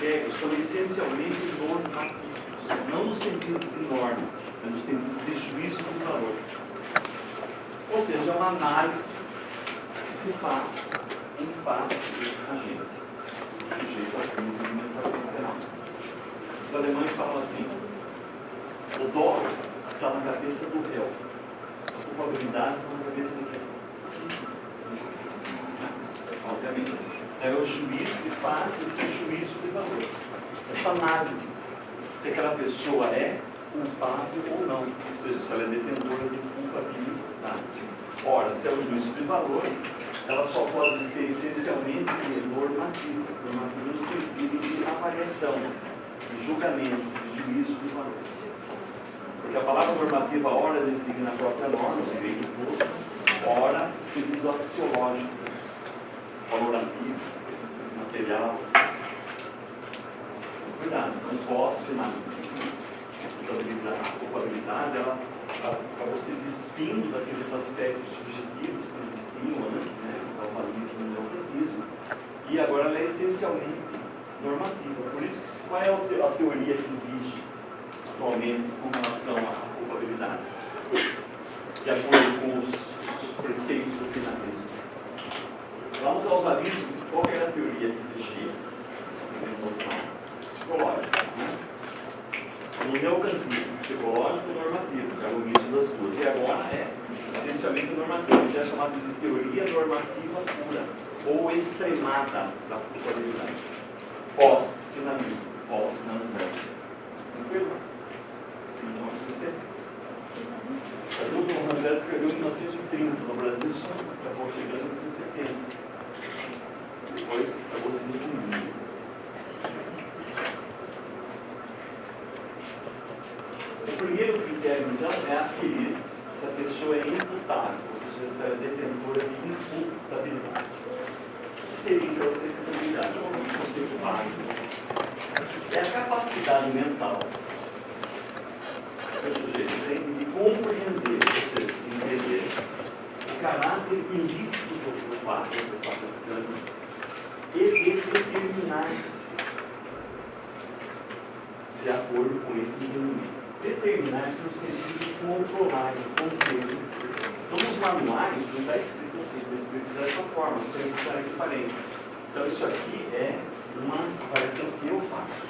pregos são essencialmente normativos, não no sentido de norma, mas no sentido de juízo de valor. Ou seja, é uma análise que se faz em face do agente, do sujeito ativo de uma infração penal. Os alemães falam assim: o dolo está na cabeça do réu, a culpabilidade está na cabeça do réu. Obviamente, é o juiz que faz esse juízo de valor. Essa análise, se aquela pessoa é culpável ou não, ou seja, se ela é detentora de culpabilidade. Ora, se é o juízo de valor, ela só pode ser essencialmente normativa, normativa no sentido de avaliação, de julgamento, de juízo de valor. Porque a palavra normativa, ora, designa a própria norma, o direito posto, ora, no sentido axiológico, valorativo, material, assim. Cuidado, não posso finalismo. A culpabilidade, ela acabou se despindo daqueles aspectos subjetivos que existiam antes, né, do causalismo e do neoplatismo, e agora ela é essencialmente normativa. Por isso, qual é a teoria que vige atualmente com relação à culpabilidade? De acordo com os preceitos do finalismo. Lá no causalismo, qual era a teoria que vigia? Psicológica, né? No neocantismo, psicológico e normativo, que é o início das duas. E agora é essencialmente normativo, que é chamado de teoria normativa pura, ou extremada da culpabilidade. Pós-finalismo, pós-transverso. Tranquilo? Não vamos esquecer. O Rangel escreveu em 1930 no Brasil, só acabou chegando em 1970. Depois acabou se difundindo. O primeiro critério, então, é aferir se a pessoa é imputável, ou seja, se ela é detentora de imputabilidade. O que seria então essa imputabilidade? É um conceito básico. É a capacidade mental que o sujeito tem de compreender, ou seja, de entender o caráter ilícito do fato que está praticando e de determinar-se de acordo com esse entendimento. Determinar-se no sentido de controlar, de conter-se. Então, nos manuais não está escrito assim, está escrito dessa forma, sem estar de parênteses. Então, isso aqui é uma avaliação que eu faço.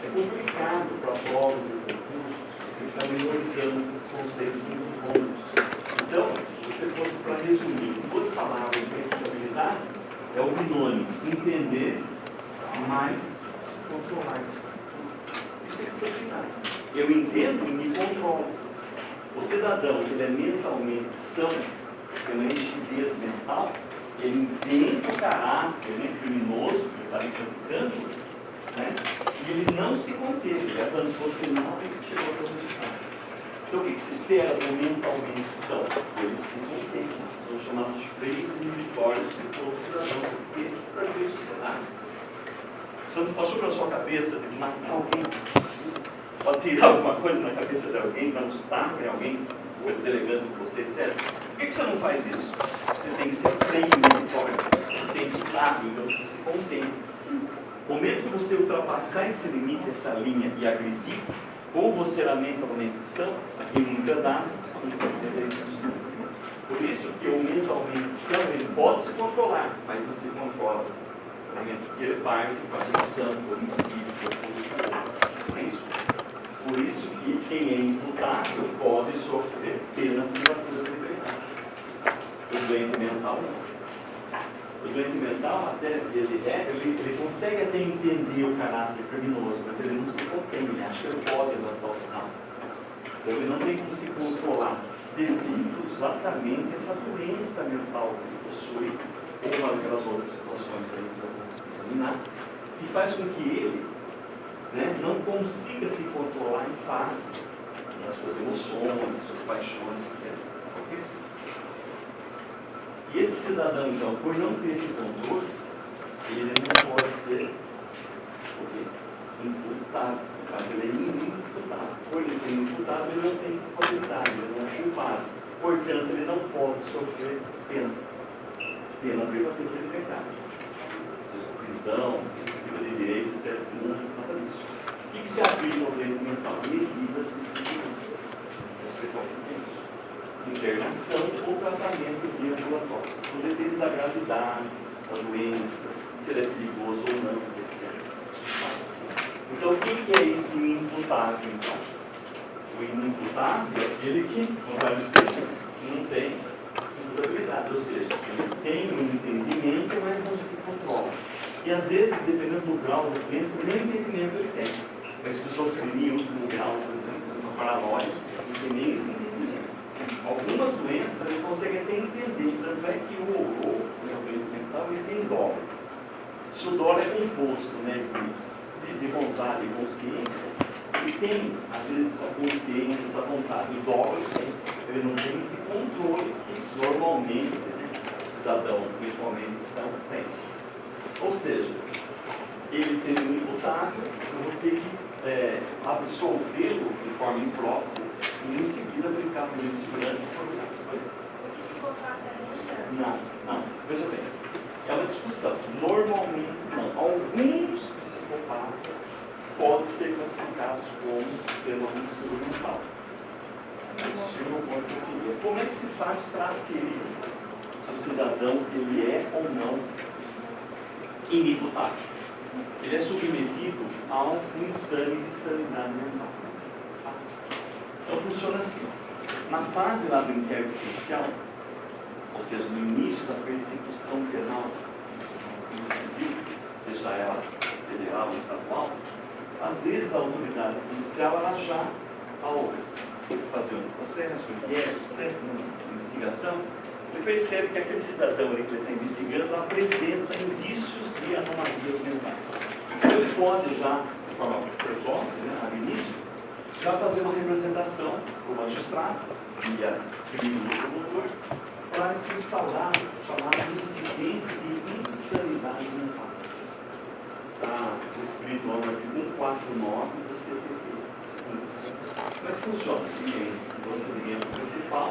É complicado para provas e concursos você ficar memorizando esses conceitos muito bons. Então, se você fosse para resumir em duas palavras de imputabilidade, é o binômio entender mais controlar-se. Eu entendo e me controlo. O cidadão, ele é mentalmente são, tem uma rigidez mental, ele entende o caráter criminoso que está praticando, né? E ele não se conteve, é como se fosse não e chegou ao resultado. Então o que se espera do mentalmente são? Ele se conteve. São chamados de freios inibitórios de todo cidadão, porque para ver sociedade. Se não passou pela sua cabeça de matar alguém, pode tirar alguma coisa na cabeça de alguém, dar uns tapas em alguém, foi deselegante com você, etc. Por que você não faz isso? Você tem que ser freio inibitório, você é imputável, então você se contém. O momento que você ultrapassar esse limite, essa linha e agredir, ou você lamenta a menção, aquilo nunca dá, por isso que o mentalmente são, ele pode se controlar, mas não se controla. Porque ele parte com a menção, homicídio, é isso. Por isso que quem é imputável pode sofrer pena privativa de liberdade. O doente mental não. O doente mental, até via de regra, ele consegue até entender o caráter criminoso, mas ele não se contém, ele acha que ele pode lançar o sinal. Então ele não tem como se controlar devido exatamente a essa doença mental que ele possui, ou aquelas outras situações aí que eu vou examinar, que faz com que ele, né, não consiga se controlar em face das suas emoções, das suas paixões, etc. Okay? E esse cidadão, então, por não ter esse controle, ele não pode ser imputável. Mas ele é inimputável. Por ele ser imputável, ele não tem culpabilidade, ele não é culpado. Portanto, ele não pode sofrer pena. Pena privativa de liberdade. confusão, perspectiva de direitos, etc. Não é nada disso. O que se aplica ao direito mental? Medidas de segurança. Explicar o que é isso. Internação ou tratamento via ambulatório. Tudo depende da gravidade, da doença, se ele é perigoso ou não, etc. Então, o que é esse inimputável, então? O inimputável é aquele que, contrário do sexo, não tem imputabilidade, ou seja, ele tem um entendimento, mas não se controla. E às vezes, dependendo do grau da doença, nem entendimento ele tem. Uma esquizofrenia, em último grau, por exemplo, uma paranoia, não tem nem esse entendimento. Algumas doenças ele consegue até entender, tanto é que o doente mental ele tem dolo. Se o dolo é composto, né, de vontade e consciência, ele tem, às vezes, essa consciência, essa vontade. O dolo ele não tem esse controle que normalmente, né, o cidadão, principalmente, são, tem. Ou seja, ele sendo inimputável, eu vou ter que absolvê-lo de forma imprópria e em seguida aplicar por de segurança e formalidade. Não, veja bem. É uma discussão. Normalmente não. Alguns psicopatas podem ser classificados como fenômeno experimental. Isso não pode ser quiser. Como é que se faz para aferir se o cidadão ele é ou não inimputável? Ele é submetido a um exame de sanidade mental. Então funciona assim. Na fase lá do inquérito policial, ou seja, no início da persecução penal, polícia civil, seja ela federal ou estadual, às vezes a autoridade policial ela já, ao fazer um processo, um inquérito, etc., uma investigação, ele percebe que aquele cidadão ali que ele está investigando apresenta indícios de anomalias mentais. Então ele pode já, de forma precoce, né, no início, já fazer uma representação para o magistrado, via civil do promotor, para se instaurar o chamado incidente de insanidade mental. Está descrito lá no artigo 149 do CPP. Como é que funciona? Você tem o procedimento principal,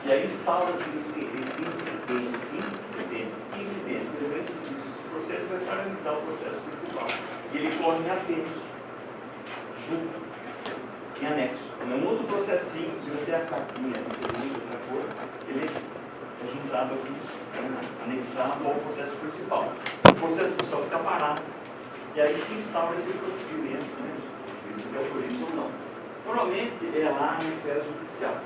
e aí instaura-se esse incidente, esse processo vai paralisar o processo principal. E ele corre em atenso, junto, em anexo. Num outro processinho, se não tem a capinha, não tem outra cor, ele é juntado aqui, anexado ao processo principal. O processo principal fica parado. E aí se instaura esse procedimento, né? O juiz que autoriza ou não. Normalmente é lá na esfera judicial.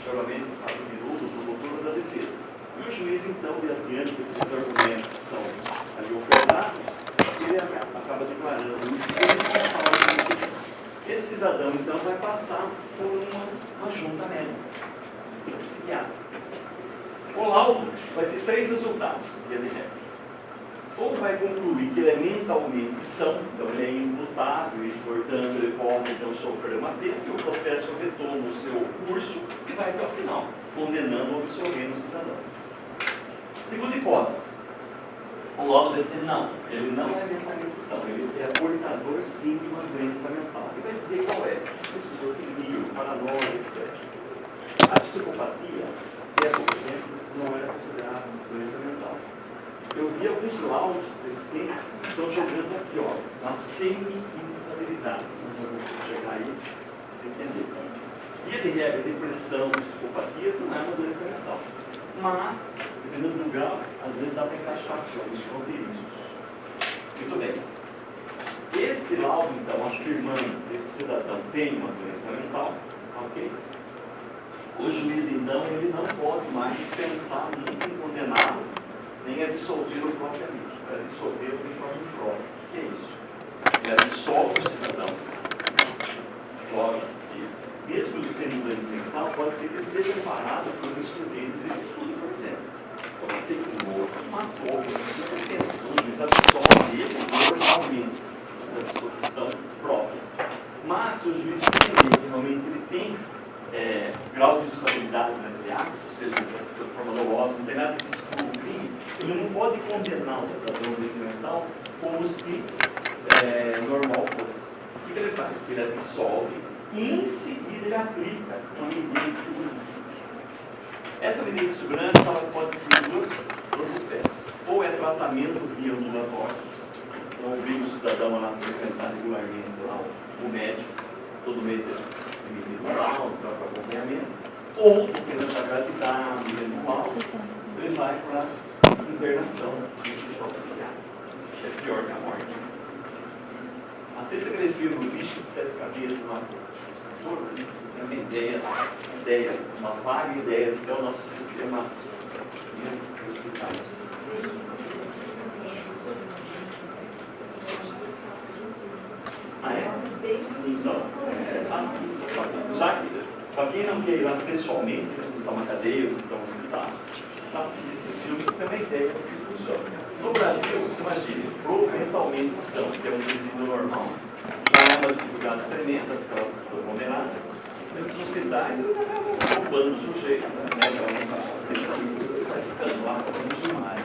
Geralmente a do promotor da defesa. E o juiz, então, diante dos argumentos que são ali ofertados, ele acaba declarando o incidente. Esse cidadão, então, vai passar por uma junta médica, uma psiquiatra. O laudo vai ter 3 resultados, via de regra. Ou vai concluir que ele é mentalmente são, então ele é imputável e, portanto, ele pode então sofrer uma pena, e o processo retoma o seu curso e vai até o final, condenando ou absolvendo o cidadão. Segunda hipótese, o laudo vai dizer não, ele não é mentalmente são, ele é portador sim de uma doença mental. Ele vai dizer qual é, esquizofrenia, paranoia, etc. A psicopatia, que é, por exemplo, não é considerada uma doença mental. Eu vi alguns laudos recentes que estão jogando aqui, ó, na semi-instabilidade. Então, eu vou chegar aí, você entender. Via de regra, depressão, psicopatia não é uma doença mental. Mas, dependendo do grau, às vezes dá para encaixar aqui, alguns fronteiriços. Muito bem. Esse laudo, então, afirmando que esse cidadão tem uma doença mental, ok? O juiz, então, ele não pode mais pensar muito em condená-lo, nem absolver-o propriamente, para absolver-o de forma imprópria. O que é isso? Ele absolve o cidadão. Lógico que, mesmo ele sendo um doente mental, pode ser que ele esteja parado por um excludente desse tudo, por exemplo. Pode ser que o outro matou, o juiz absolve ele normalmente, essa absolvição própria. Mas, se o juiz entender que realmente ele tem grau de responsabilidade naquele ato, ou seja, de forma dolosa, não tem nada que exclua o crime, ele não pode condenar o cidadão mental como se normal fosse. O que ele faz? Ele absolve e em seguida ele aplica uma medida de segurança. Essa medida de segurança ela pode ser de duas espécies. Ou é tratamento via ambulatório, Então, obriga o cidadão a lá frequentar regularmente lá o médico, todo mês é emitido um laudo para acompanhamento, ou, dependendo da gravidade, eventual, ele vai para internação no hospital psiquiátrico, que é pior que a morte. Assista aquele filme, O Bicho de Sete Cabeças, lá, tem uma ideia, uma vaga ideia do que é o nosso sistema de hospitais. Ah, é? Então, já que, para quem não quer ir lá pessoalmente, visitar uma cadeia, visitar um hospital, assistir esses filmes, você tem uma ideia do que funciona. No Brasil, você imagina, pro mentalmente são, que é um resíduo normal, já é uma dificuldade tremenda, porque ela foi condenada. Nesses hospitais, eles acabam roubando o sujeito, né? Ela não está ficando lá, como sumário.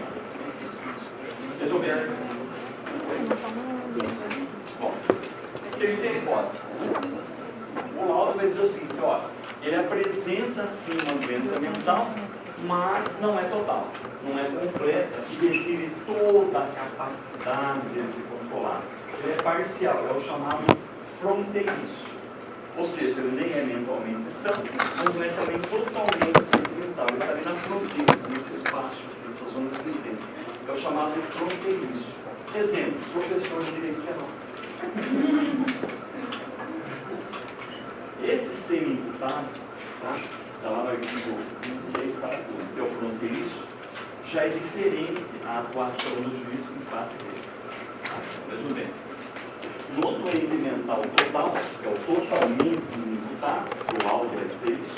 Resolver. Bom, terceira hipótese. O laudo vai dizer o seguinte, ó, ele apresenta sim uma doença mental, mas não é total, não é completa, e ele teve toda a capacidade de se controlar. Ele é parcial, é o chamado fronteiriço. Ou seja, ele nem é mentalmente são, mas não é também totalmente sentimental. Ele está ali na fronteira, nesse espaço, nessa zona cinzenta. É o chamado fronteiriço. Exemplo, professor de direito penal. Esse semi-imputado, tá? Está lá no artigo 26, parágrafo 1, que é o fronteiriço, já é diferente a atuação do juiz em face dele. Veja bem. No doente mental total, que é o totalmente inimputado, o laudo vai dizer isso,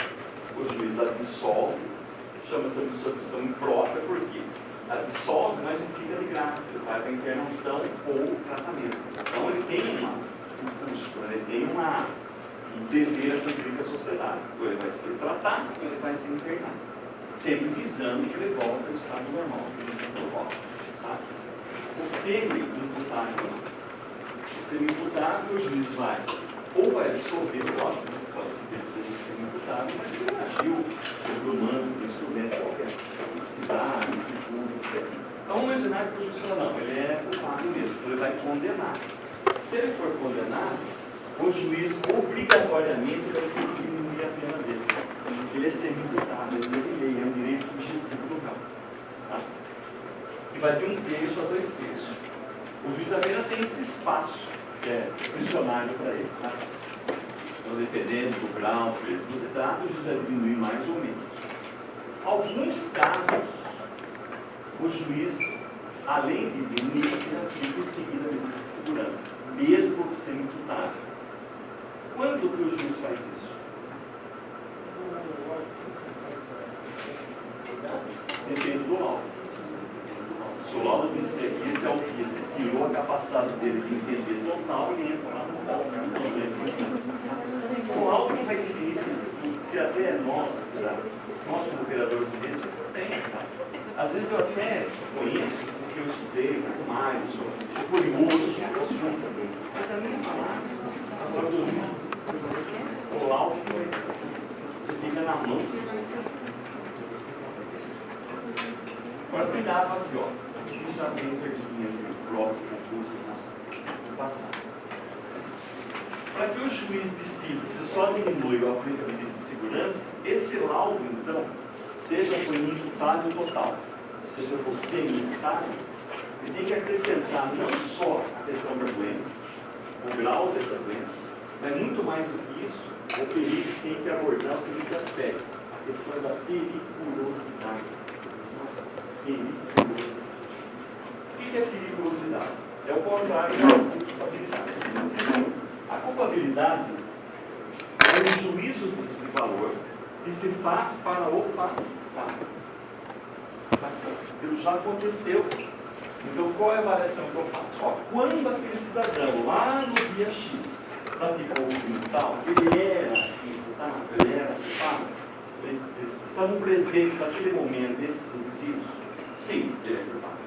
o juiz absolve, chama-se absolvição imprópria, porque absolve, mas ele fica de graça, ele vai para a internação ou tratamento. Então ele tem um custo, ele tem um dever a cumprir com a sociedade. Ou ele vai ser tratado, ou ele vai ser internado. Sempre visando que ele volte ao estado normal, que ele sempre volta. Tá? O semi-imputado, semi-imputável, o juiz vai ou vai absolver, lógico, pode ser que ele seja semi-imputável, mas ele agiu sobre o mando do instrumento qualquer, cidade, instituto, etc. Então vamos imaginar que o juiz fala, não, ele é culpado mesmo, então ele vai condenar. Se ele for condenado, o juiz obrigatoriamente vai ter que diminuir a pena dele. Ele é semi-imputável, ele é um direito subjetivo do réu. Tá? E vai ter 1/3 a 2/3. O juiz apenas tem esse espaço, que é discricionário para ele. Tá? Então, dependendo do grau de periculosidade, o juiz vai diminuir mais ou menos. Alguns casos, o juiz, além de diminuir, tem que seguir a medida de segurança, mesmo por ser imputável. Quando que o juiz faz isso? Depende do laudo. Se o laudo disser que esse autista tirou a capacidade dele de entender total, ele entra lá no laudo. O laudo não vai definir isso, porque até nós como operadores de direito, tem essa. Às vezes eu até conheço, porque eu estudei um pouco mais, eu sou curioso sobre o assunto, mas a minha palavra, agora o juiz, o laudo você fica na mão do juiz. Agora cuidado aqui, ó. Aqui já tem pertinência de provas, concursos no passado. Para que o juiz decida se só diminui ou aplica a medida de segurança, esse laudo, então, seja por imputável total, seja por semi-imputável, ele tem que acrescentar não só a questão da doença, o grau dessa doença, mas muito mais do que isso, o perigo tem que abordar o seguinte aspecto, a questão da periculosidade. Periculosidade. O que é periculosidade? É o contrário da culpabilidade. A culpabilidade é um juízo de valor que se faz para o passado. Aquilo já aconteceu. Então, qual é a avaliação que eu faço? Ó, quando aquele cidadão, lá no dia X, praticou o crime tal, ele era imputado, ele era culpado, estavam presentes naquele momento esses requisitos, sim, ele é culpado.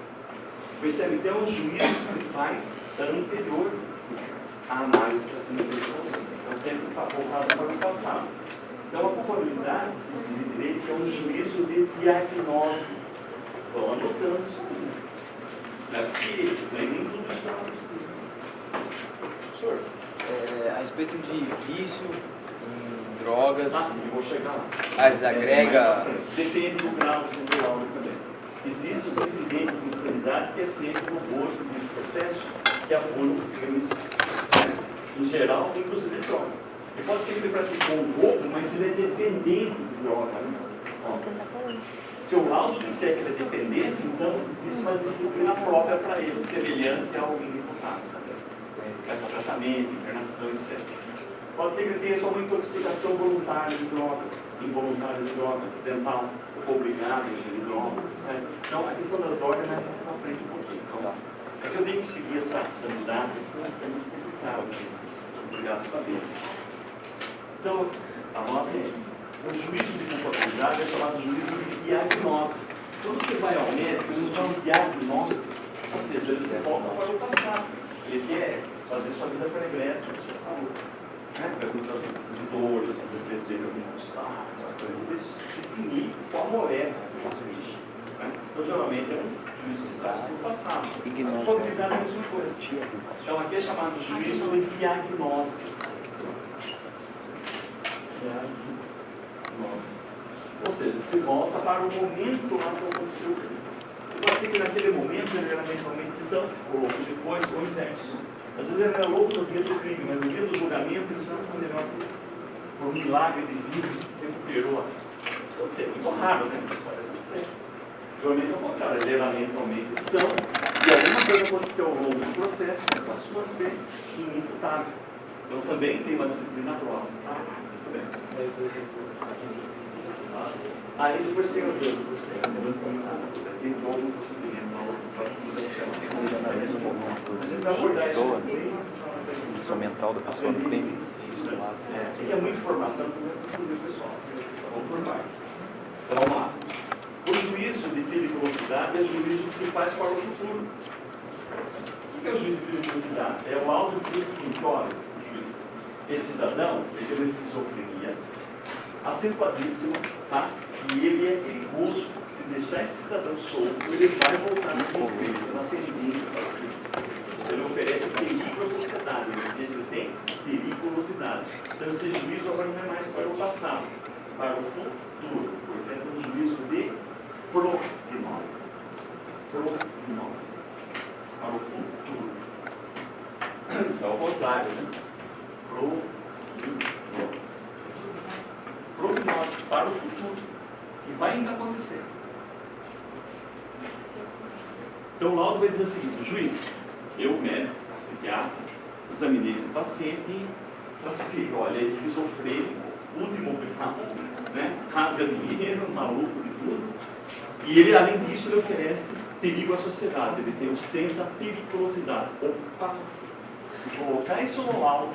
Percebe? Então, é um juízo que se faz anterior à análise que está sendo feita. Então, sempre está voltado para o passado. Então, a culpabilidade, se diz em direito, é um juízo de diagnose. Estou anotando isso aí. Porque nem tudo isso está no Espírito. Senhor? A respeito de vício em drogas. Sim, vou chegar lá. Mas agrega. Depende do grau do laudo também. Existem os incidentes de insanidade que é feito no bojo do processo, que apoiam crimes, em geral, inclusive de droga. E pode ser que ele praticou um pouco, mas ele é dependente de droga. Né? Se o laudo disser que ele é dependente, então existe uma disciplina própria para ele, semelhante ao inimputável. Vai para tratamento, internação, etc. Pode ser que ele tenha só uma intoxicação voluntária de droga, involuntária de droga, acidental, ou obrigado a ingerir droga, certo? Então a questão das drogas é mais para frente um pouquinho. Então, é que eu tenho que seguir essa didática, senão é muito complicado. Obrigado por saber. Então, a nota é: o juízo de culpabilidade é chamado juízo de diagnóstico. Quando você vai ao médico, ele não dá um diagnóstico, ou seja, ele se volta para o passado. Ele quer fazer sua vida pregressa, sua saúde. Perguntar de dores, se você teve algum obstáculo, definir qual a moléstia que você existe. Então, geralmente, é um juízo que se faz pelo passado. A culpabilidade é a mesma coisa. Então, aqui é chamado de juízo de diagnóstico. Ou seja, se volta para o momento lá que aconteceu o crime. Pode ser que naquele momento ele era mentalmente são, ou depois, ou inverso. Às vezes ele era louco no dia do crime, mas no dia do julgamento ele já condenou por um milagre divino, recuperou. Pode ser muito raro, né? Pode acontecer. Geralmente é o contrário, ele era mentalmente são, e alguma coisa aconteceu ao longo do processo que passou a ser inimputável. Então também tem uma disciplina própria. Muito bem. Aí depois tem o Deus. Tem todo um procedimento para a mental da pessoa no crime. É muita informação para o pessoal. Vamos por mais. Então vamos lá. O juízo de periculosidade é o juízo que se faz para o futuro. O que é o juízo de periculosidade? É o laudo que diz o seguinte: olha, o juiz, esse cidadão, ele tem uma esquizofrenia acentuadíssima, tá? E ele é perigoso. Se deixar esse cidadão solto, ele vai voltar no conflito, na tendência para o crime. Ele oferece perigo à sociedade, ou seja, ele tem periculosidade. Então esse juízo agora não é mais para o passado, para o futuro. Portanto, é um juízo de prognose. Prognose. Para o futuro. É o contrário, né? Prognose. Prognose para o futuro. E vai ainda acontecer. Então o laudo vai dizer o seguinte: juiz, eu, médico, psiquiatra, examinei esse paciente e classifico, olha, é esquizofrênico, último grau, né? Rasga dinheiro, maluco de tudo. E ele, além disso, ele oferece perigo à sociedade, ele ostenta periculosidade. Opa! Se colocar isso no laudo,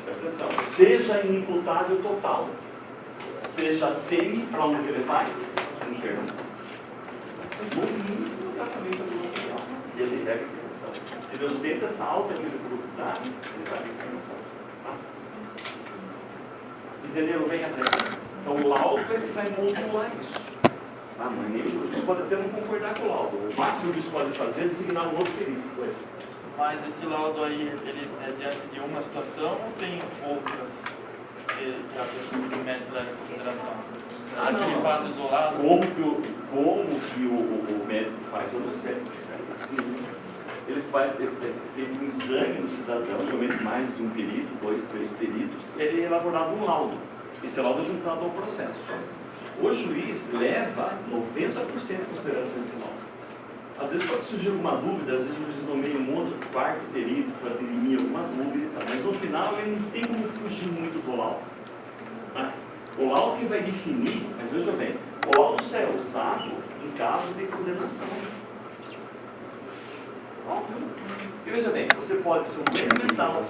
presta atenção, seja inimputável total, seja semi, para onde ele vai? Internação. No mínimo, no tratamento ambulatorial. E ele leva internação. Se ele ostenta essa alta periculosidade, ele vai para internação. Tá? Entenderam bem até aqui? Então o laudo vai modular isso. Tá? Mas o juiz pode até não concordar com o laudo. O máximo que o juiz pode fazer é designar um outro perigo. Mas esse laudo aí, ele é diante de uma situação ou tem outras que a pessoa do médico leva em consideração? Aquele fato isolado? Como que o médico faz? Eu não sei. Assim, ele faz feito um exame no cidadão, geralmente mais de um perito, 2, 3 peritos, ele é elaborado um laudo. Esse laudo é juntado ao processo. O juiz leva 90% em consideração esse laudo. Às vezes pode surgir alguma dúvida, às vezes o juiz nomeia um outro quarto perito para dirimir alguma dúvida, mas no final ele não tem como fugir muito do laudo. Tá? O laudo que vai definir, mas veja bem, o laudo só é usado em caso de condenação. Óbvio. E veja bem, você pode ser um preso mental,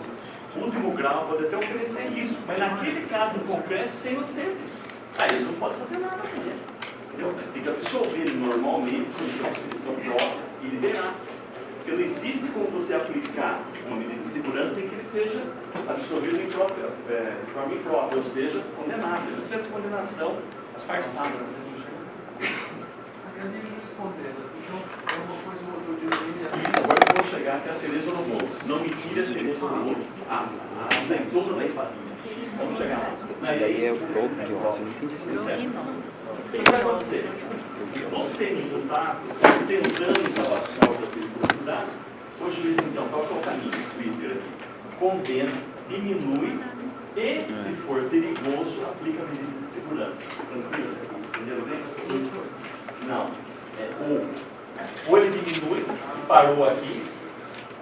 último grau, pode até oferecer isso, mas naquele caso em concreto, sem você. Aí você não pode fazer nada com ele. Entendeu? Mas tem que absolver ele normalmente, se não uma submissão própria e liberar. Porque não existe como você aplicar uma medida de segurança em que ele seja absorvido de forma imprópria, ou seja, condenado. Ele não tivesse condenação disfarçada. A grande respondendo, então é uma coisa chegar até a cereja no bolo. Não me tire a cereja do bolo. A azeitona da empatia. Vamos chegar lá. E aí é o próprio que eu não entendi isso. O que vai acontecer? No semi-imputado, ostentando a falta de periculosidade, o juiz, então, qual que é o caminho? Twitter aqui. Condena, diminui e, se for perigoso, aplica a medida de segurança. Tranquilo? Entenderam bem? Não. Ou ele diminui e parou aqui,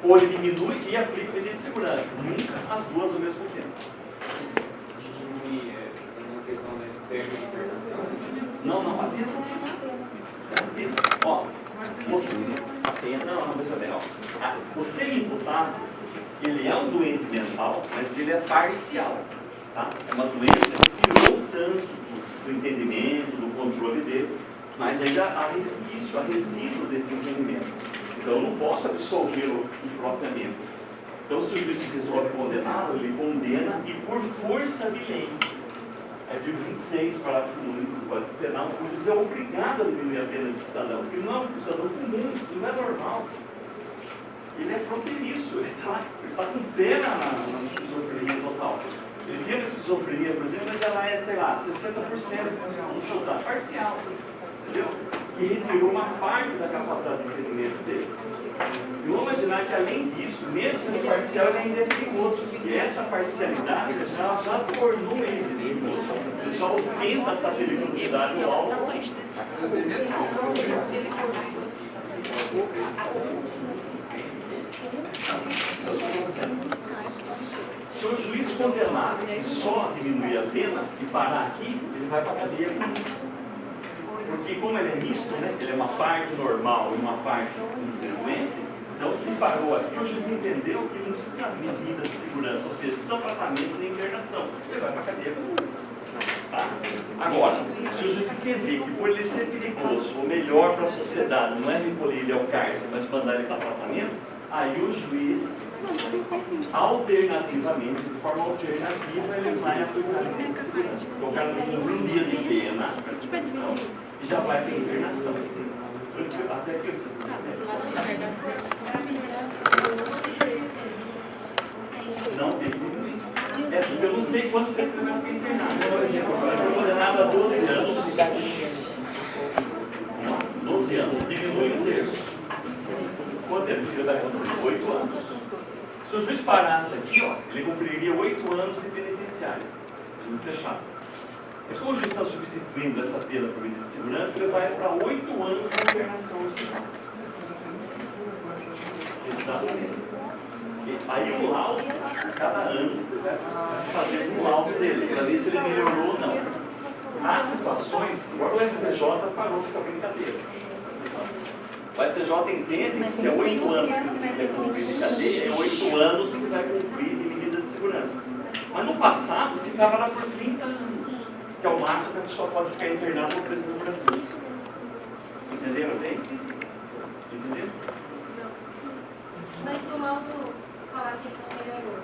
ou ele diminui e aplica a medida de segurança. Nunca as duas ao mesmo tempo. Diminuir uma questão de termo de internação. Não, a pena. A pena. Ó, a pena, não, veja bem, ó. O semi-imputado, ele é um doente mental, mas ele é parcial. Tá? É uma doença que tirou o trânsito do entendimento, do controle dele, mas ainda há resquício, há resíduo desse entendimento. Então eu não posso absolvê-lo impropriamente. Então se o juiz resolve condená-lo, ele condena e por força de lei. Artigo 26, parágrafo único do Código Penal, o juiz é obrigado a diminuir a pena desse cidadão, porque não é um cidadão comum, não é normal. Ele é fronteiriço, ele está com pé na esquizofrenia total. Ele tem uma esquizofrenia, por exemplo, mas ela é, sei lá, 60%, vamos chutar, parcial, entendeu? E retirou uma parte da capacidade de entendimento dele. E vamos imaginar que, além disso, mesmo sendo parcial, ele ainda é perigoso, porque essa parcialidade já tornou ele perigoso. Ele já ostenta essa perigosidade no alto. Se o juiz condenar e só diminuir a pena e parar aqui, ele vai para a cadeia. Porque como ele é misto, né, ele é uma parte normal e uma parte doente, então se parou aqui, o juiz entendeu que não precisa de medida de segurança, ou seja, precisa de tratamento nem internação. Ele vai para a cadeia. Tá? Agora, se o juiz entender que por ele ser perigoso, ou melhor para a sociedade, não é recolher ele ao cárcere, mas mandar ele para tratamento, aí o juiz, alternativamente, de forma alternativa, ele vai aplicar a medida de segurança. Então o cara tem um dia de pena, presta atenção, e já vai para a internação. Até que vocês não tem que diminuir. É porque eu não sei quanto tempo você vai ficar internado. Por exemplo, eu fui condenado a 12 anos. 12 anos, diminui um terço. Quanto tempo ele vai cumprir? 8 anos. Se o juiz parasse aqui, ó, ele cumpriria 8 anos de penitenciário. Tudo fechado. Mas como o juiz está substituindo essa pena por medida de segurança, ele vai para 8 anos de internação no hospital. Exatamente. E aí o laudo, cada ano, ele vai fazer um laudo dele, para ver se ele melhorou ou não. Há situações, agora o STJ parou com essa brincadeira. O STJ entende que se é 8 anos que ele vai cumprir de cadeia, é 8 anos que vai cumprir de medida de segurança. Mas no passado ficava lá por 30 anos, que é o máximo que a pessoa pode ficar internada no preso do Brasil. Entenderam bem? Entenderam? Mas o laudo falar que ele não melhorou.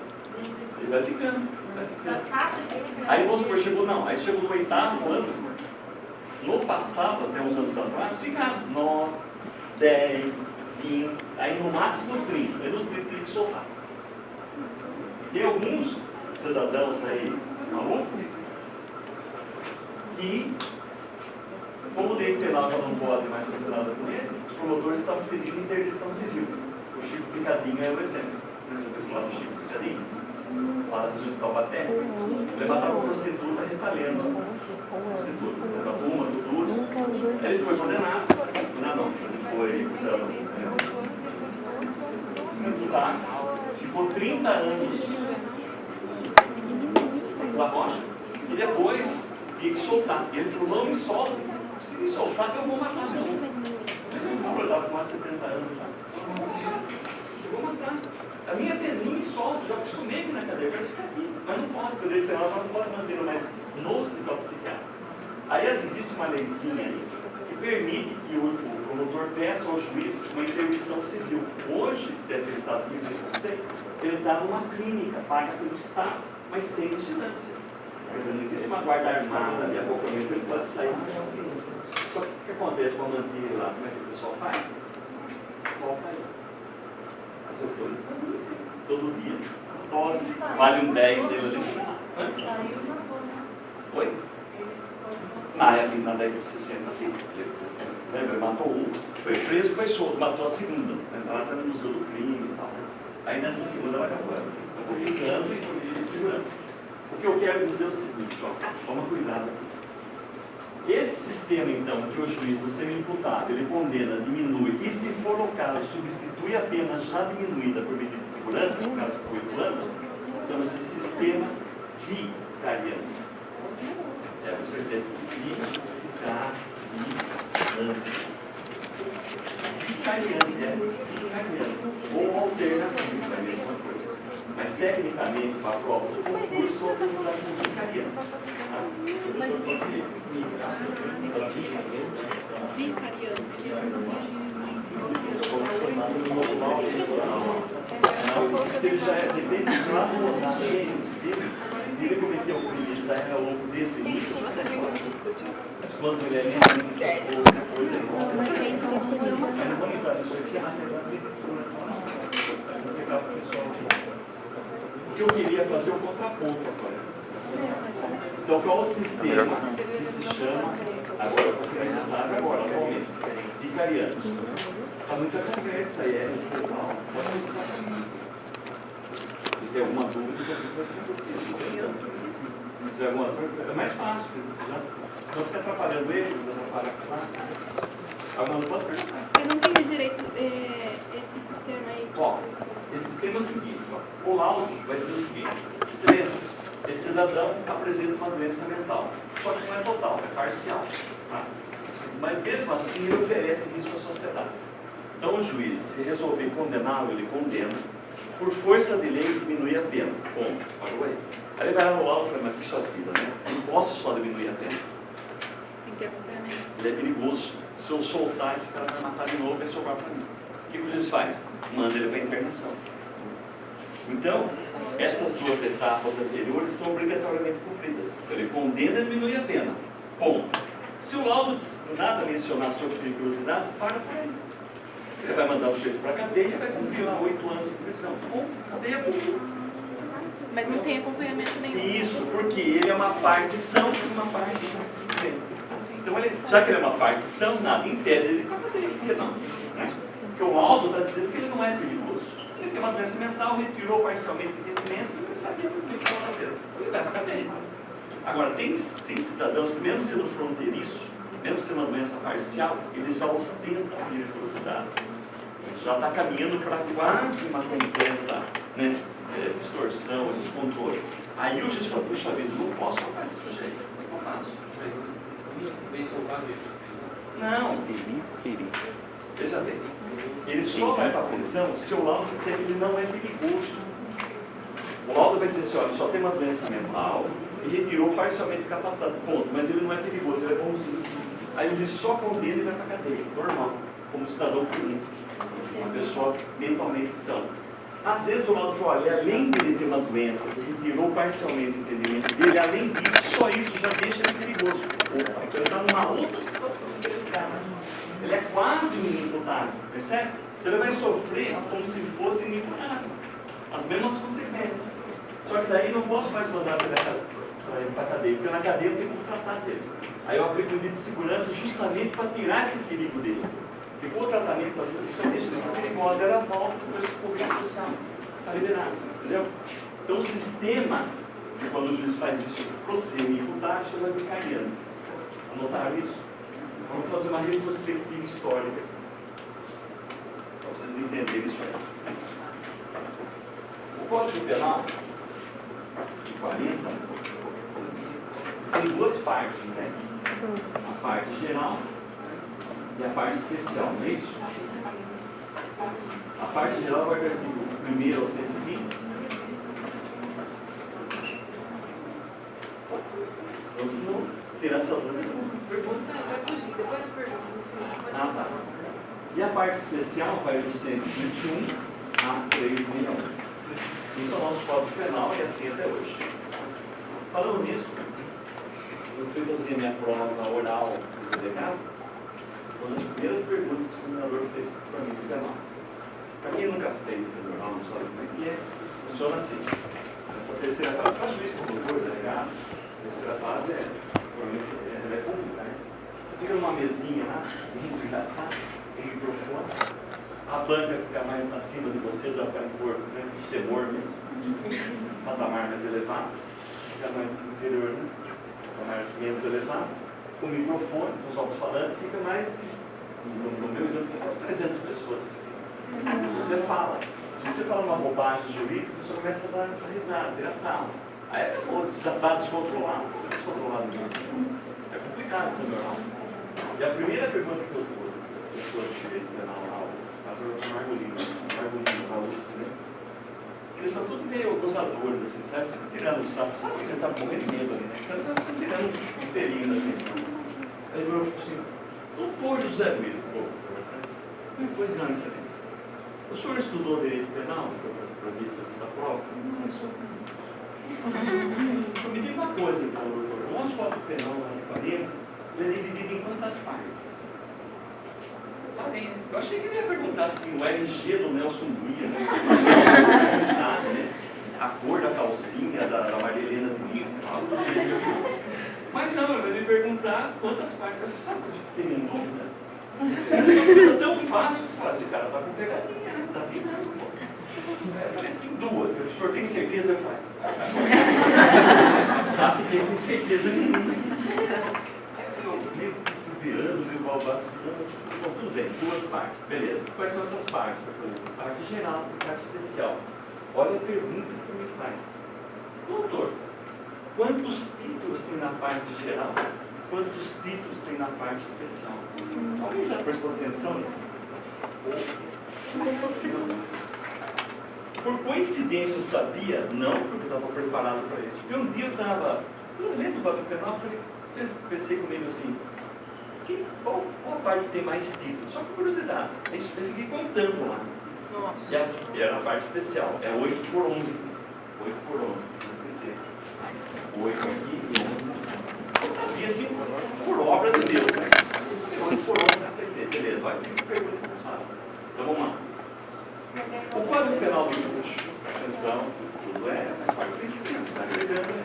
Ele vai ficando, vai ficando. Aí vamos supor, chegou no 8º ano, no passado, até uns anos atrás, ficava 9, 10, 20, aí no máximo 30, aí nos 30 tem que soltar. Tem alguns cidadãos aí, malucos, que, como o direito penal já não pode mais fazer nada com ele, os promotores estavam pedindo interdição civil. O Chico Picadinho é o exemplo. Eu falar do Chico Picadinho, fala de Taubaté, levantava prostituta retalhando prostitutas, levantou uma, duas, ele foi condenado. Não, ele foi imputado, ficou 30 anos na rocha e depois tinha que soltar. E ele falou, não me solta, se me soltar eu vou matar meu. Ele falou, eu estava com quase 70 anos já. Eu vou matar. A minha não me solta, já acostumei aqui na cadeia, eu quero ficar aqui. Mas não pode, porque o direito penal já não pode manter mais no hospital psiquiátrico. Aí existe uma leizinha aí que permite que o promotor peça ao juiz uma interdição civil. Hoje, se é acreditado livre, não sei, ele está numa clínica, paga pelo Estado, mas sem vigilância. Quer dizer, não existe uma guarda armada ali a qualquer momento, ele pode sair. Só que o que acontece com a manter lá? Como é que o pessoal faz? Volta aí. Mas todo dia, dose, vale um 10 dele ali. Hã? Saiu na boa. Oi? Na década de 60, sim. Lembra? Ele matou um, foi preso, foi solto, matou a segunda. Ela está no Museu do Crime e tal. Aí nessa segunda ela acabou. Acabou ficando e foi de segurança. O que eu quero dizer é o seguinte, ó, toma cuidado aqui. Esse sistema, então, que o juiz, no semi-imputado, ele condena, diminui, e se for o caso, substitui a pena já diminuída por medida de segurança, no caso por 8 anos, chama-se sistema vicariano. É, você vai ter vicariano. Vicariano. Ou alternativo, é a mesma coisa. Mas, tecnicamente, para a prova, você concurso ou oportunidade de vicariano. Não, se ele já é, depende de lá do se ele cometeu o crime, ele já era louco desde o início. Mas quando ele é mesmo, depois ele volta. Mas não vamos entrar nisso aí, você vai pegar a medida de segurança lá. Vai pegar o pessoal aqui. O que eu queria fazer é o contraponto agora. Então, qual é o sistema que se chama, agora você vai tentar agora, atualmente, vicariano. Está muita conversa aí, é respeitável. Pode perguntar. Se tem alguma dúvida, você não precisa. Se tiver alguma dúvida, é mais fácil. Não fica atrapalhando eles, atrapalha lá. Alguma pode perguntar. Eu não entendi direito esse sistema aí. Ó, esse sistema é o seguinte, ó, o laudo vai dizer o seguinte, excelência, esse cidadão apresenta uma doença mental, só que não é total, é parcial. Tá? Mas mesmo assim ele oferece risco à sociedade. Então o juiz, se resolver condená-lo, ele condena, por força de lei diminuir a pena. Ponto. Pagou aí. Aí ele vai lá no laudo e fala, mas puxa vida, né? Eu não posso só diminuir a pena. Tem que acompanhamento. Ele é perigoso. Se eu soltar, esse cara vai matar de novo e vai sobrar para mim. O que o juiz faz? Manda ele para a internação. Então, essas duas etapas anteriores são obrigatoriamente cumpridas. Ele condena e diminui a pena. Ponto. Se o laudo nada mencionar sobre periculosidade, para por aí. Ele vai mandar o sujeito para a cadeia e vai cumprir lá 8 anos de prisão. Bom, cadeia pública. Mas não tem acompanhamento nenhum. Isso, porque ele é uma partição de uma parte diferente. Então, já que ele é uma partição, nada impede ele de ir para a cadeia. Por que não? Né? Porque o laudo está dizendo que ele não é perigoso. Ele tem uma doença mental, retirou parcialmente o entendimento, ele sabia o que ele estava fazendo. Ele vai para a cadeia. Agora, tem cidadãos que, mesmo sendo fronteiriço, mesmo sendo uma doença parcial, eles já ostentam a periculosidade. Já está caminhando para quase uma completa, né, distorção, descontrole. Aí o juiz fala, puxa vida, não posso soltar esse sujeito. O que eu faço? Bem soltado isso. Não. Veja bem. Ele só vai para a prisão se o laudo disser que ele não é perigoso. O laudo vai dizer assim, olha, ele só tem uma doença mental e retirou parcialmente capacidade. Ponto. Mas ele não é perigoso, ele é bonzinho. Aí o juiz só condena e vai para a cadeia. Normal. Como cidadão comum. Uma pessoa mentalmente sã. Às vezes o laudo fala, olha, além de ele ter uma doença que retirou parcialmente o entendimento dele, além disso, só isso já deixa ele perigoso. Opa, então ele está numa outra situação interessada. Ele é quase um inimputável, percebe? Então ele vai sofrer como se fosse inimputável. As mesmas consequências. Só que daí não posso mais mandar ele para a cadeia, porque na cadeia eu tenho que tratar dele. Aí eu aplico medida de segurança justamente para tirar esse perigo dele. Porque com o tratamento, a pessoa deixa de ser perigosa, ela volta depois para o convívio social. Está liberado, entendeu? Então o sistema, quando o juiz faz isso para o semi-imputável, chama de vicariano. Anotaram isso? Vamos fazer uma retrospectiva histórica para vocês entenderem isso aí. O Código Penal de 40 tem duas partes, né? A parte geral e a parte especial, não é isso? A parte geral vai do artigo 1º ao 120. Então, se não terá essa dúvida, pergunta. Vai fugir, depois eu pergunto. Ah, tá. E a parte especial vai do 121 a 361. Isso é o nosso Código Penal e assim até hoje. Falando nisso, eu fui fazer minha prova oral do delegado. Uma das primeiras perguntas que o examinador fez para mim do penal. Para quem Quem nunca fez esse normal não sabe como é que é. Funciona assim. Essa terceira fase, faz juiz como doutor, delegado. A terceira fase é pública, né? Você fica numa mesinha lá, bem desgraçado, com o microfone, a banca fica mais acima de você, já fica no corpo, né? Temor mesmo, patamar mais elevado, você fica mais inferior, né? Patamar menos elevado, com o microfone, com os alto-falantes, fica mais, no meu exemplo, tem quase 300 pessoas assistindo. Você fala. Se você fala uma bobagem jurídica, a pessoa começa a dar risada, tirar sarro. Aí já está descontrolado, mesmo. É complicado isso, meu irmão. E a primeira pergunta que eu sou de direito penal lá, o pastor Margolino, na USP, né? Eles são tudo meio gozadores, assim, sabe? Você fica tirando o sapo, sabe que ele está morrendo de medo ali, né? Então, ele está tirando um pelinho da gente. Aí ele falou assim, doutor José Luiz, pois não, excelência. O senhor estudou direito penal para vir fazer essa prova? Não, isso não. Me diga uma coisa, então, doutor. O nosso Código Penal lá no Ipanema, ele é dividido em quantas partes? Eu achei que ele ia perguntar assim, o RG do Nelson Guia, né? A cor da calcinha da Maria Helena Diniz, algo do jeito assim. Mas não, ele vai me perguntar quantas partes. Eu falei, sabe por que tem minha dúvida? É tão fácil, você fala, esse cara está com pegadinha, né? Está afinando, pô. Eu falei assim, duas. O senhor tem certeza? Eu falei, já fiquei sem certeza nenhuma. Eu meio copiando, meio balbaciando. Bom, tudo bem, duas partes, beleza. Quais são essas partes? Eu falei, parte geral e parte especial. Olha a pergunta que me faz. Doutor, quantos títulos tem na parte geral? Quantos títulos tem na parte especial? Alguém já prestou atenção nisso? Por coincidência eu sabia? Não, porque eu estava preparado para isso. Porque um dia eu estava lendo o Código Penal, eu pensei comigo assim, qual a parte tem mais títulos? Só por curiosidade. Eu fiquei contando lá. E era a parte especial, é 8 por 11. 8 por 11, não esquecer. 8 aqui e 11. Eu sabia assim, por obra de Deus, né? 8 por 11 na CT, beleza, vai ter que pergunta que eles fazem. Então vamos lá. O Código Penal do Luxo, atenção, tudo faz parte do princípio, está agregando, né?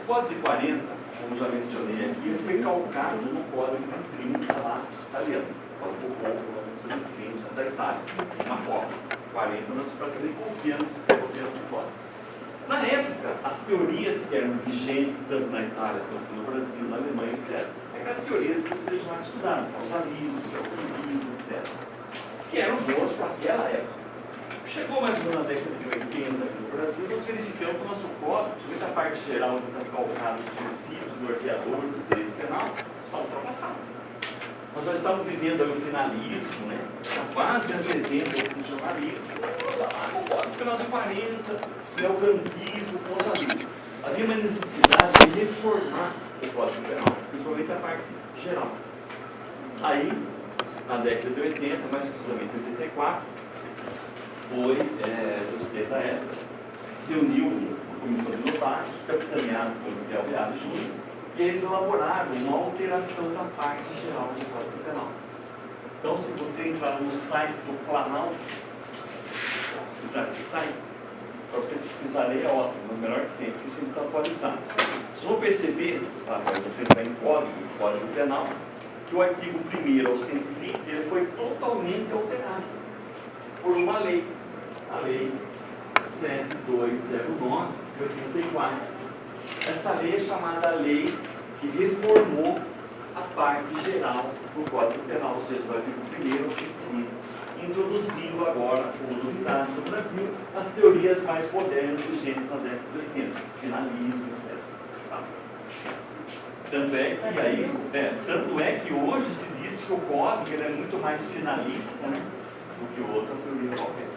O Código de 40, como já mencionei aqui, ele foi calcado no Código de 30 lá, italiano. Código Povo, 1930, da Itália, na Copa. 40 nós praticamente copiamos esse código. Na época, as teorias que eram vigentes tanto na Itália quanto no Brasil, na Alemanha, etc., eram as teorias que vocês já estudaram, causalismo, relativismo, etc., que eram boas para aquela época. Chegou mais ou menos na década de 80 aqui no Brasil, nós verificamos que o nosso código, principalmente a parte geral, onde está calcado os princípios norteadores do direito penal, está ultrapassado. Nós já estávamos vivendo aí o finalismo, né? Quase antevendo o funcionalismo. O Código Penal de 40, neocampismo, causalismo. Havia uma necessidade de reformar o Código Penal, principalmente a parte geral. Aí, na década de 80, mais precisamente em 84, foi José da época, reuniu a comissão de notários, capitaneado por Miguel Viado Júnior, e eles elaboraram uma alteração da parte geral do Código Penal. Então, se você entrar no site do Planalto, pesquisar esse site, para você pesquisar aí é ótimo, é o melhor que tem, porque você não está atualizado. Vocês vão perceber, quando você entrar em Código Penal, que o artigo 1º ao 120 ele foi totalmente alterado por uma lei, a Lei 7209 de 84. Essa lei é chamada Lei que reformou a parte geral do Código Penal, ou seja, do artigo 1º ao 120, introduzindo agora, como novidade no Brasil, as teorias mais modernas vigentes na década de 80, finalismo, etc. Tá? Tanto é que hoje se diz que o código ele é muito mais finalista, né, do que outra teoria qualquer.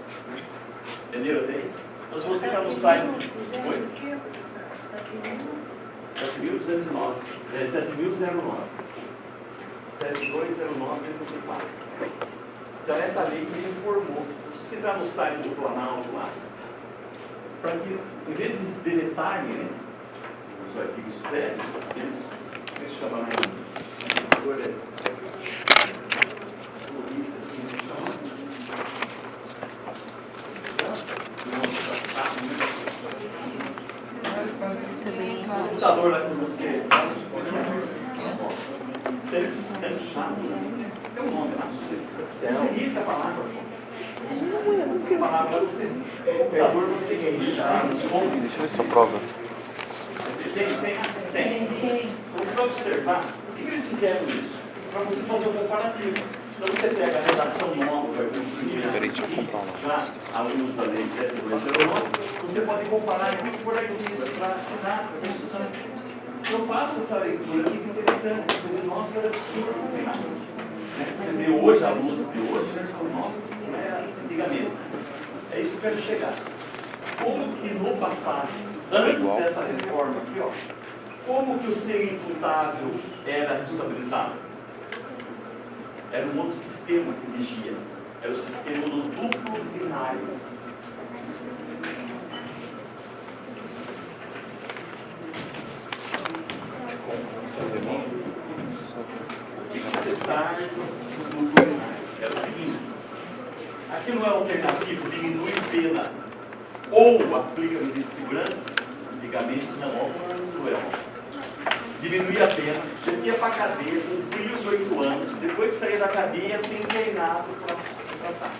Entenderam até? Então, se você está no site... Oi? 7.209. 7.009. 7209-84. Então, essa lei que reformou. Se você entrar no site do Planalto lá, para que, em vez de deletarem, né, os artigos prévios, eles chamam polícia, assim, valor lá que você. Tem chato. Tem um nome lá. Você essa palavra. A palavra você. O computador você responde. Deixa eu ver sua prova. Tem. Você vai observar. Por que eles fizeram isso? Para você fazer um comparativo. Então você pega a redação nova, Peraí, deixa eu comprar uma. já alunos da lei 7.09, você pode comparar o que for aí para estudar, para estudar. Eu faço essa leitura, muito interessante. Você vê, nossa, que absurdo, não tem nada. Você vê hoje, alunos de hoje, né? Você fala, nossa, não era antigamente. É isso que eu quero chegar. Como que no passado, antes dessa reforma aqui, ó, como que o ser imputável era responsabilizado? Era um outro sistema que vigia. Era o sistema do duplo binário. O que você tarda do duplo binário? Era o seguinte. Aqui não é alternativo, diminui pena ou aplica medida de segurança. Antigamente não, não é. Diminuir a pena, você ia para a cadeia, cumprir os 8 anos, depois que sair da cadeia, ia ser internado para se tratar.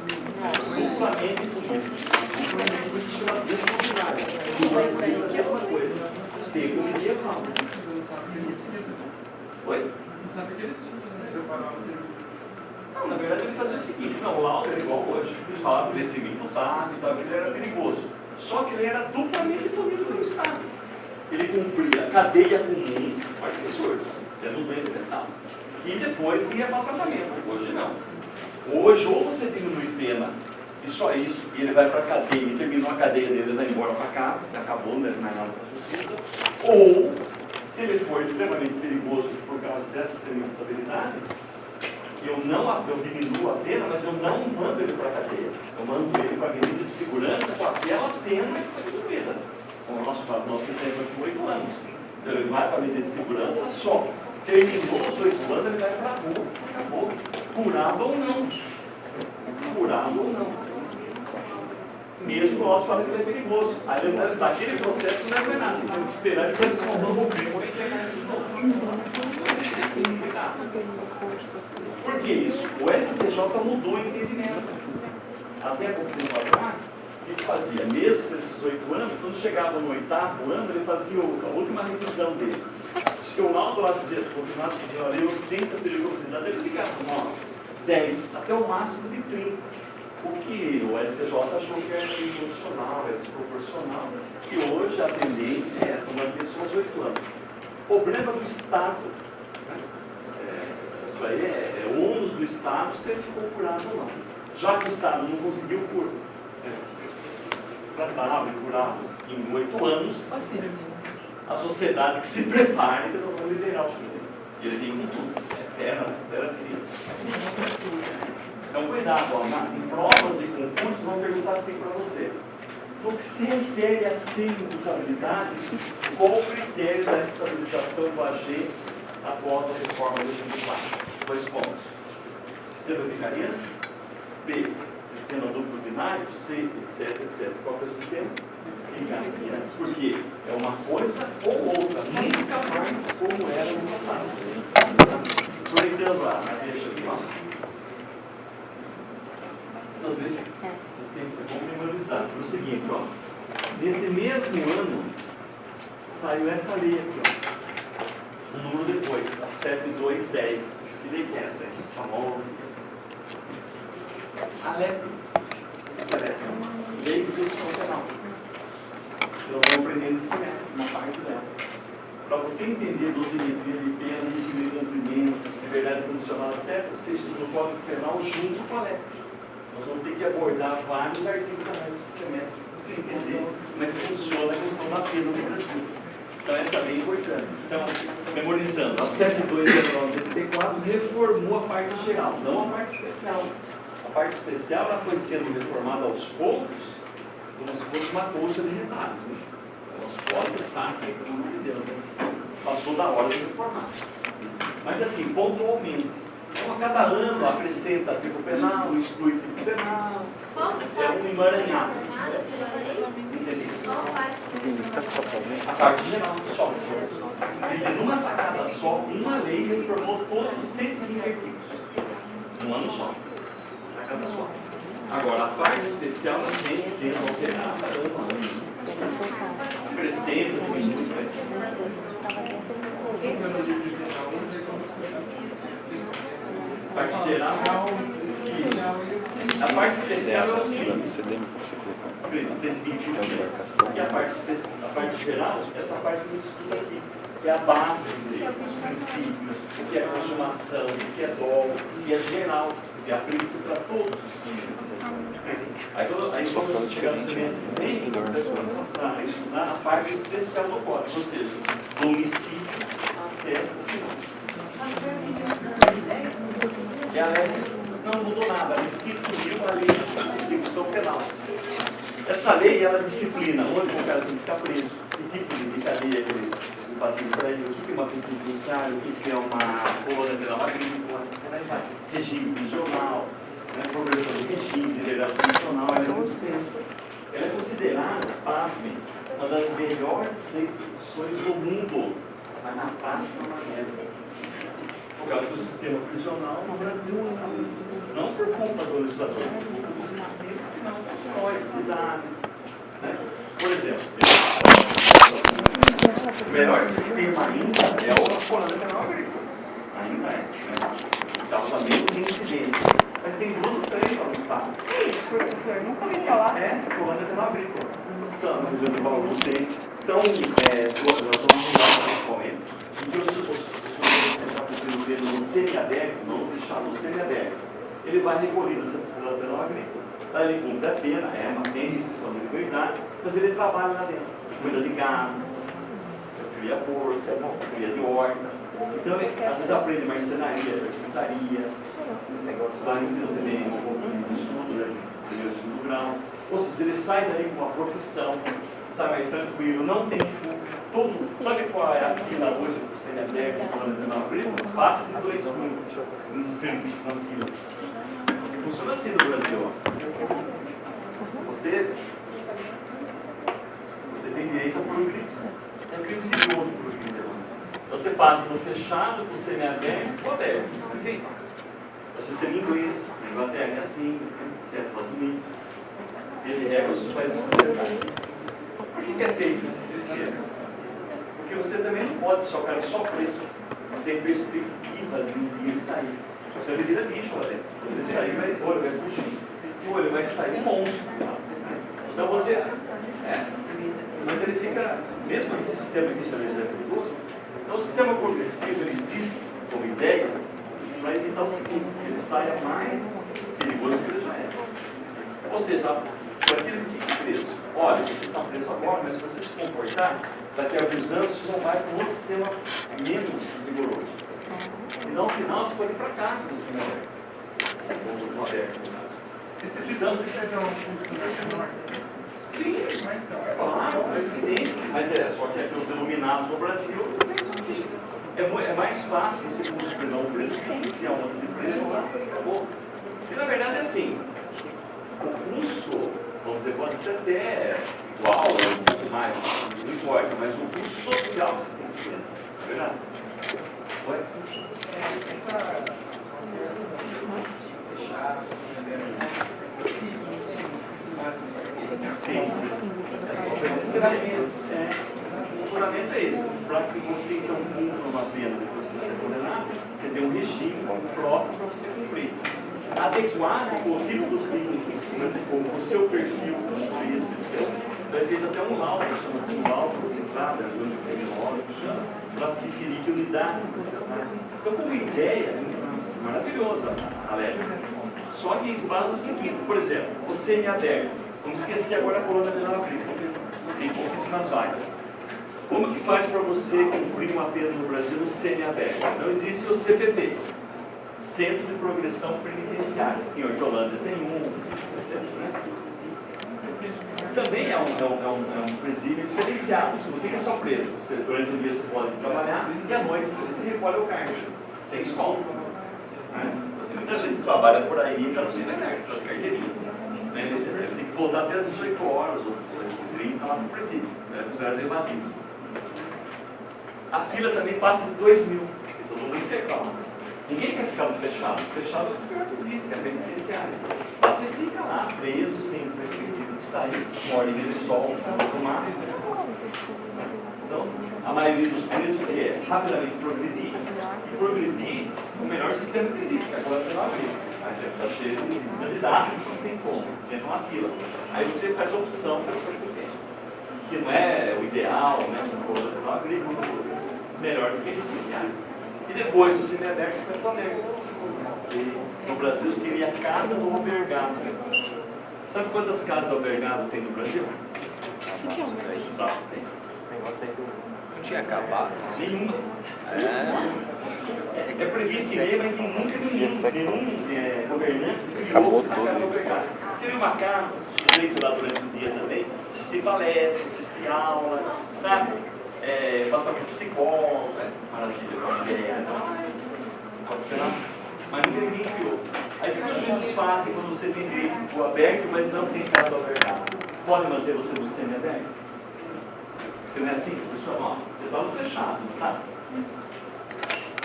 Duplamente punido. Duplamente punido se chama duplo binário. Mas fez a mesma coisa. Tem como dia mal. Oi? Não, na verdade ele fazia o seguinte, não, o laudo era igual hoje. Eles falavam que ele seria imputado e tal, que ele era perigoso. Só que ele era duplamente punido pelo Estado. Ele cumpria cadeia comum, olha que absurdo, sendo doente mental. E depois ia para o tratamento. Hoje não. Hoje, ou você diminui pena, e só isso, e ele vai para a cadeia, e terminou a cadeia dele, ele vai embora para casa, que acabou, não é mais nada para a justiça. Ou, se ele for extremamente perigoso por causa dessa semi-imputabilidade, eu diminuo a pena, mas eu não mando ele para a cadeia. Eu mando ele para a medida de segurança com aquela pena que foi diminuída. O nosso exemplo aqui 8 anos. Então ele vai para a medida de segurança só. Terminou os 8 anos, ele vai para a rua. Acabou. Curado ou não. Curado ou não. Mesmo o auto fala que ele é perigoso. Aí ele daquele processo não vai nada. Tem que esperar ele ter um novo primo e entregar de novo. Por que isso? O STJ mudou o entendimento. Até pouco tempo atrás, o que ele fazia? Mesmo se esses 8 anos, quando chegava no 8º ano, ele fazia a última revisão dele. Se o laudo lá dizia, continuasse dizendo ali, ostenta perigosidade, ele ficava com 10, até o máximo de 30. O que o STJ achou que era inconstitucional, era desproporcional. E hoje a tendência é essa, manter só os 8 anos. O problema do Estado, isso aí é o ônus do Estado se ele ficou curado ou não. Já que o Estado não conseguiu tratava e curava em 8 anos, paciência. A sociedade que se prepare para liberar o sujeito. E ele tem com tudo. Pera, então, cuidado, ó, em provas e concursos vão perguntar assim para você. No que se refere a semi-imputabilidade, qual o critério da estabilização do AG após a reforma de 2004? 2 pontos. Sistema vicariano. B. Sistema duplo binário. C. Etc, etc. Qual que é o sistema? Vicariano. Por quê? É uma coisa ou outra. Nunca mais como era no passado. Aproveitando a deixa aqui, ó. Essas listas, vocês têm que memorizar. Foi o seguinte, ó. Nesse mesmo ano, saiu essa lei aqui, ó. Um número depois, a 7210. Que lei que é essa aqui? Famosa. A LEP. Lei de execução penal. Eu vou aprender nesse semestre, uma parte dela. Para você entender dosimetria de pena, regime de cumprimento, liberdade condicional, etc., você estuda o Código Penal junto com a LEP. Nós vamos ter que abordar vários artigos nesse semestre para você entender como é que funciona a questão da pena no Brasil. Então, essa lei é importante. Então, memorizando, a 72/1984 reformou a parte geral, não a parte especial. A parte especial ela foi sendo reformada aos poucos, como se fosse uma colcha de retalho. Nós podemos estar aqui, pelo amor de Deus, né? Passou da hora de reformar. Mas, assim, pontualmente. Então, a cada ano acrescenta tipo penal, exclui tipo penal. é um emaranhado. A parte geral do solo. Quer dizer, numa tacada só, uma lei reformou todos os 120 artigos. Um ano só. Tacada só. Agora, a parte especial ela vem sendo alterada ano a ano. Crescendo, diminuindo. A parte geral, a parte especial é os crimes. Crimes, 121. E a parte geral, essa parte do estudo aqui, que é a base do direito, os princípios, o que é consumação, o que é dolo, o que é geral. Quer dizer, aplica-se para todos os crimes. Aí quando nós chegamos no mês que vem, nós vamos passar a estudar a parte especial do código, ou seja, do homicídio até o final. E a lei não mudou nada, ela instituiu a lei de execução penal. Essa lei, ela disciplina onde o cara tem que ficar preso, que tipo de cadeia que ele bateu para ele, o que é uma penitenciária, o que é uma colônia penal agrícola, regime prisional, progressão do regime, liberdade prisional, ela é muito extensa. Ela é considerada, pasmem, uma das melhores legislações do mundo, mas na prática é uma merda. Por causa do sistema prisional no Brasil, não por culpa do legislador, por culpa do sistema que não constrói unidades. Né? Por exemplo, o melhor sistema ainda é o colônia penal agrícola. Ainda é. Né? Causa menos incidência. Mas tem duas ou três lá no estado. Professor, nunca ouvi falar. É, colônia penal agrícola. São, no Rio de Janeiro, são duas, nós vamos mudar principalmente. Porque o no semiaberto, não fechado no semiaberto, ele vai recolher nessa colônia penal agrícola. Lá ele cumpre a pena, tem restrição de liberdade, mas ele trabalha lá dentro. Cuida de gado, cria bolsa, cria de horta. Então, às vezes aprende marcenaria, carpintaria, lá ensina também um pouco de estudo, né, primeiro e segundo grau. Ou seja, ele sai dali com uma profissão, sai mais tranquilo, não tem fuga. Sabe qual é a fila hoje do semiaberto do colônia penal agrícola? Passa de 2 mil inscritos na fila. Funciona assim no Brasil. Você tem direito ao proibido. É um crime civil outro proibido. Você passa do fechado para o semiaberto para o aberto. Assim, o sistema inglês, na Inglaterra é assim, certo? Estados Unidos. Ele rega os países ocidentais. Por que é feito esse sistema? Porque você também não pode deixar o cara só preso, sem perspectiva de ele sair. Senão ele vira bicho lá dentro. Quando ele sair, ou ele vai fugir, ou ele vai sair um monstro. Então você. Mas ele fica, mesmo esse sistema que a gente é perigoso, então o sistema progressivo ele existe como ideia para evitar o seguinte, que ele saia mais perigoso do que ele já é. Ou seja, para que ele fique preso. Olha, vocês estão presos agora, mas se você se comportar, daqui a alguns anos você já vai para um outro sistema menos rigoroso. E no final você pode ir para casa do sistema aberto. Ou aberto, no caso. Digamos que fazer um curso nacional. Sim, claro, é evidente. Mas só que aqui os iluminados no Brasil pensam assim. É mais fácil esse curso que não oferecer, enfiar um outro de preço lá, acabou. E na verdade é assim. O custo, vamos dizer, pode ser até igual, ou mais, não importa, mas o custo social que você tem que ter, é verdade? Oi? Essa fechada, sim. O fundamento é esse. Para que você então cumpra uma pena depois que você é condenado, você tem um regime próprio para você cumprir. Adequado com o tipo do crime, com o seu perfil como preso, etc. Vai feito até um laudo, chama-se laudo concentrado, para definir que unidade você está. Então, como ideia, maravilhoso a lei. Só que esbarra no seguinte, por exemplo, o semiaberto. Vamos esquecer agora a colônia penal agrícola. Tem pouquíssimas vagas. Como que faz para você cumprir uma pena no Brasil no semiaberto? Não existe o CPP. Centro de Progressão Penitenciária. Em Hortolândia tem um, etc. Né? Também é um presídio diferenciado. Você não fica só preso. Durante o dia você pode trabalhar e à noite você se recolhe ao cárcere, sem escola. Né? Muita gente trabalha por aí para não ser carteirinha. Né? voltar até às 18 horas, ou 18h30, lá no presídio, né? Os horários evadidos. A fila também passa de 2.000, todo mundo reclama. Ninguém quer ficar no fechado. O fechado é o pior que existe, é a penitenciária. Você fica lá, preso, sem perspectiva de sair, morre de sol, no máximo. Então, a maioria dos presos quer rapidamente progredir. E progredir o melhor sistema que existe, que é a coleta penal agrícola. Aí já está cheio de candidatos, não tem como. Você entra na fila. Aí você faz a opção para você ter. Que não é o ideal, né? A coleta penal agrícola, melhor do que a judiciária. E depois o semiaberto e o centro-aberto. No Brasil seria a casa do albergado. Sabe quantas casas do albergado tem no Brasil? O que é o mercado? Vocês acham que tem? negócio aí não tinha acabado. Nenhuma. É previsto em lei, mas nenhum governante Acabou criou a casa do albergado. Seria uma casa, sujeito lá durante o dia também, assistir palestra, assistir aula, sabe? Passar por psicólogo, maravilha, com a mulher, mas não tem ninguém que criou. Aí o que os juízes fazem quando você tem direito aberto, mas não tem casa do albergado? Pode manter você no semi-aberto? Porque não é assim, pessoal, ó, você está no fechado, não está?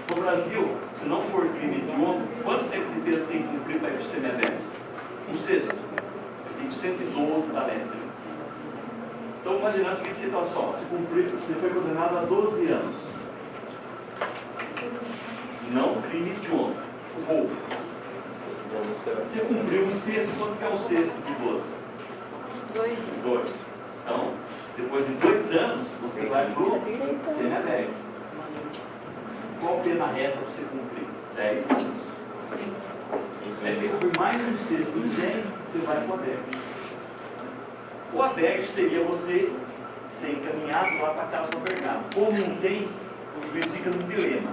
No Brasil, se não for crime hediondo, quanto tempo de pena tem que cumprir para ir para o semi-aberto? Um sexto. Tem 112 da letra. Então, imagina a seguinte situação: você foi condenado a 12 anos. Não crime hediondo, roubo. Você cumpriu um sexto, quanto que é um sexto de 12? 2. Então, depois de 2 anos, você vai para o semi-aberto. Qual pena resta para você cumprir? 10 anos. Aí você cumprir mais um sexto de 10, você vai para o aberto. O aberto seria você ser encaminhado lá para a casa do albergado. Como não tem, o juiz fica no dilema.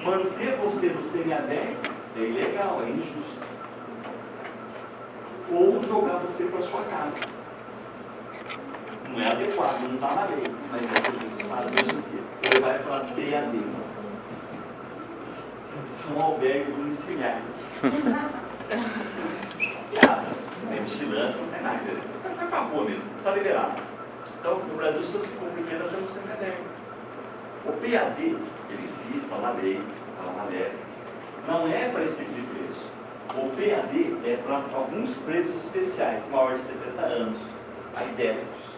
Manter você no semi-aberto é ilegal, é injusto. Ou jogar você para sua casa. Não é adequado, não está na lei, mas é o que os juízes fazem hoje em dia. Ele vai para a BAD. São albergue domiciliar. Tem vigilância, não tem nada. Acabou mesmo, está liberado. Então, no Brasil, só se cumpre pena pelo semi-aberto. O PAD, ele existe, está na lei, está na lei. Não é para esse tipo de preso. O PAD é para alguns presos especiais, maiores de 70 anos, aidéticos,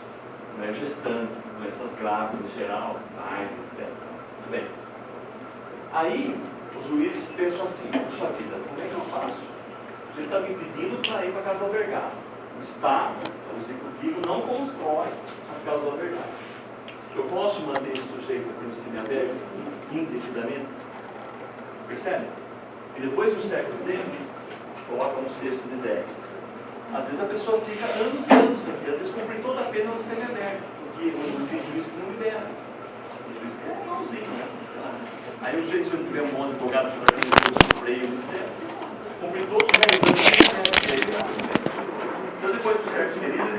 não é gestante, doenças graves em geral, AIDS, etc. Tudo bem. Aí, os juízes pensam assim: puxa vida, como é que eu faço? Você está me pedindo para ir para a casa do albergado. O Estado, o Executivo, não constrói as casas do albergado. Eu posso manter esse sujeito aqui no semi-aberto indefinidamente? Percebe? E depois de um certo tempo, coloca um sexto de 10. Às vezes a pessoa fica anos e anos aqui, às vezes cumpre toda a pena no semi-aberto, porque hoje não tem juiz que não libera. O juiz que é mauzinho, né? Aí o juiz, se não tiver um bom advogado que vai fazer o freio, etc., cumpre todos os 10 anos no semi-aberto. Então depois de um certo período,